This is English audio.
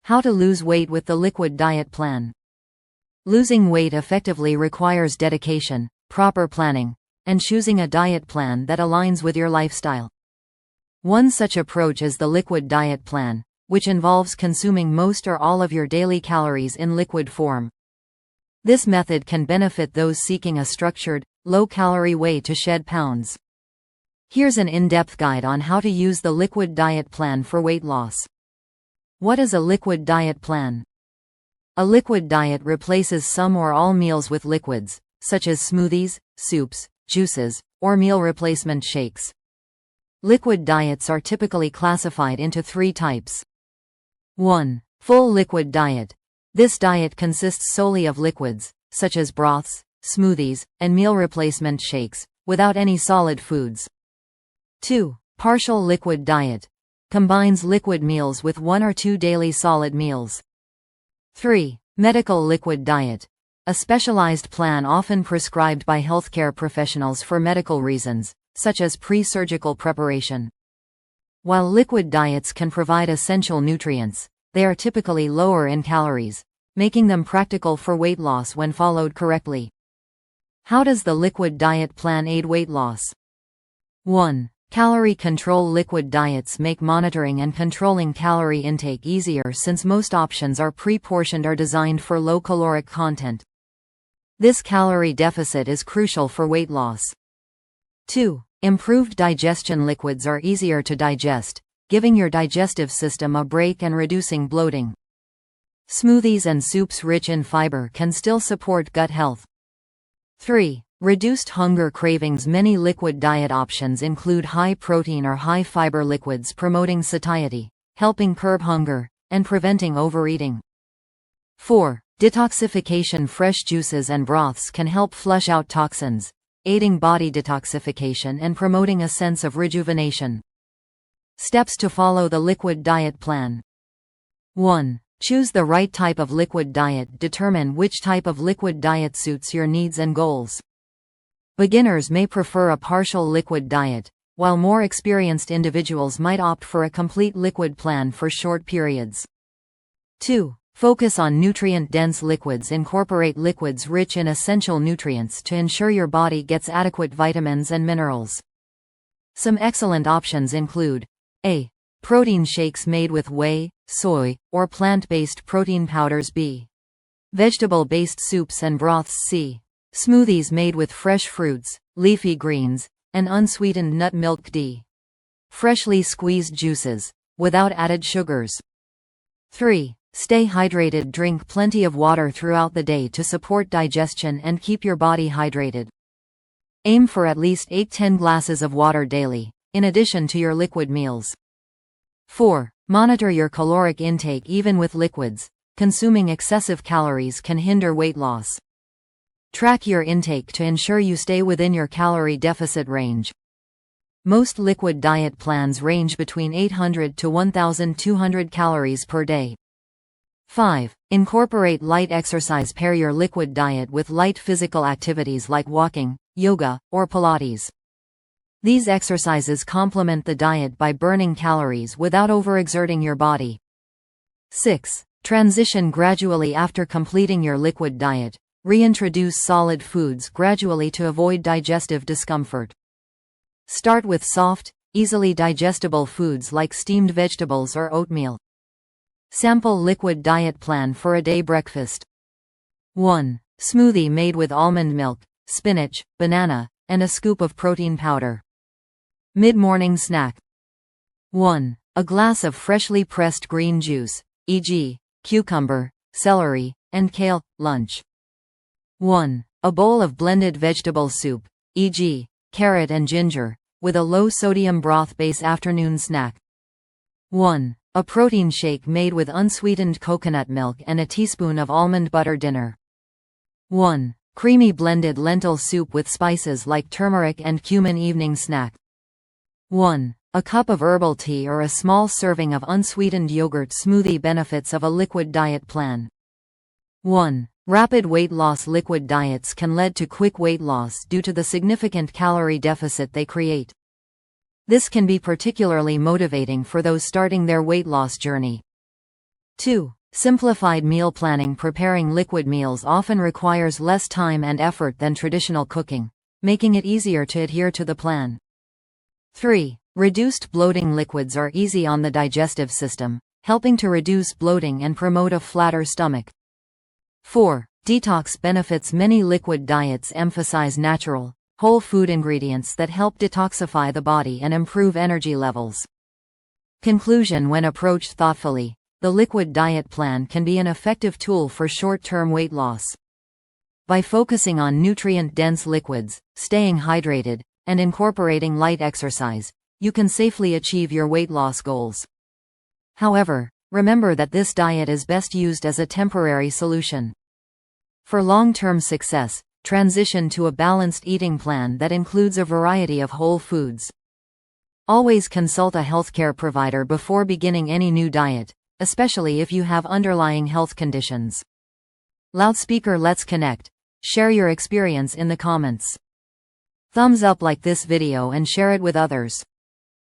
How to lose weight with the liquid diet plan. Losing weight effectively requires dedication, proper planning, and choosing a diet plan that aligns with your lifestyle. One such approach is the liquid diet plan, which involves consuming most or all of your daily calories in liquid form. This method can benefit those seeking a structured, low-calorie way to shed pounds. Here's an in-depth guide on how to use the liquid diet plan for weight loss. What is a liquid diet plan? A liquid diet replaces some or all meals with liquids, such as smoothies, soups, juices, or meal replacement shakes. Liquid diets are typically classified into three types. 1. Full liquid diet. This diet consists solely of liquids, such as broths, smoothies, and meal replacement shakes, without any solid foods. 2. Partial liquid diet. Combines liquid meals with 1 or 2 daily solid meals. 3. Medical liquid diet. A specialized plan often prescribed by healthcare professionals for medical reasons, such as pre-surgical preparation. While liquid diets can provide essential nutrients, they are typically lower in calories, making them practical for weight loss when followed correctly. How does the liquid diet plan aid weight loss? 1. Calorie control. Liquid diets make monitoring and controlling calorie intake easier since most options are pre-portioned or designed for low caloric content. This calorie deficit is crucial for weight loss. 2. Improved digestion. Liquids are easier to digest, giving your digestive system a break and reducing bloating. Smoothies and soups rich in fiber can still support gut health. 3. Reduced hunger cravings. Many liquid diet options include high-protein or high-fiber liquids promoting satiety, helping curb hunger, and preventing overeating. 4. Detoxification. Fresh juices and broths can help flush out toxins, aiding body detoxification and promoting a sense of rejuvenation. Steps to follow the liquid diet plan. 1. Choose the right type of liquid diet. Determine which type of liquid diet suits your needs and goals. Beginners may prefer a partial liquid diet, while more experienced individuals might opt for a complete liquid plan for short periods. 2. Focus on nutrient-dense liquids. Incorporate liquids rich in essential nutrients to ensure your body gets adequate vitamins and minerals. Some excellent options include A. Protein shakes made with whey, soy, or plant-based protein powders. B. Vegetable-based soups and broths. C. Smoothies made with fresh fruits, leafy greens, and unsweetened nut milk. D. Freshly squeezed juices, without added sugars. 3. Stay hydrated. Drink plenty of water throughout the day to support digestion and keep your body hydrated. Aim for at least 8–10 glasses of water daily, in addition to your liquid meals. 4. Monitor your caloric intake. Even with liquids, consuming excessive calories can hinder weight loss. Track your intake to ensure you stay within your calorie deficit range. Most liquid diet plans range between 800 to 1,200 calories per day. 5. Incorporate light exercise. Pair your liquid diet with light physical activities like walking, yoga, or Pilates. These exercises complement the diet by burning calories without overexerting your body. 6. Transition gradually. After completing your liquid diet, reintroduce solid foods gradually to avoid digestive discomfort. Start with soft, easily digestible foods like steamed vegetables or oatmeal. Sample liquid diet plan for a day breakfast. 1. Smoothie made with almond milk, spinach, banana, and a scoop of protein powder. Mid-morning snack. 1. A glass of freshly pressed green juice, e.g., cucumber, celery, and kale. Lunch. 1. A bowl of blended vegetable soup, e.g., carrot and ginger, with a low-sodium broth base. Afternoon snack. 1. A protein shake made with unsweetened coconut milk and a teaspoon of almond butter. Dinner. 1. Creamy blended lentil soup with spices like turmeric and cumin. Evening snack. 1. A cup of herbal tea or a small serving of unsweetened yogurt. Smoothie. Benefits of a liquid diet plan. 1. Rapid weight loss. Liquid diets can lead to quick weight loss due to the significant calorie deficit they create. This can be particularly motivating for those starting their weight loss journey. 2. Simplified meal planning. Preparing liquid meals often requires less time and effort than traditional cooking, making it easier to adhere to the plan. 3. Reduced bloating. Liquids are easy on the digestive system, helping to reduce bloating and promote a flatter stomach. 4. Detox benefits. Many liquid diets emphasize natural, whole food ingredients that help detoxify the body and improve energy levels. Conclusion: when approached thoughtfully, the liquid diet plan can be an effective tool for short-term weight loss. By focusing on nutrient-dense liquids, staying hydrated, and incorporating light exercise, you can safely achieve your weight loss goals. However, remember that this diet is best used as a temporary solution. For long-term success, transition to a balanced eating plan that includes a variety of whole foods. Always consult a healthcare provider before beginning any new diet, especially if you have underlying health conditions. Loudspeaker. Let's connect. Share your experience in the comments. Thumbs up like this video and share it with others.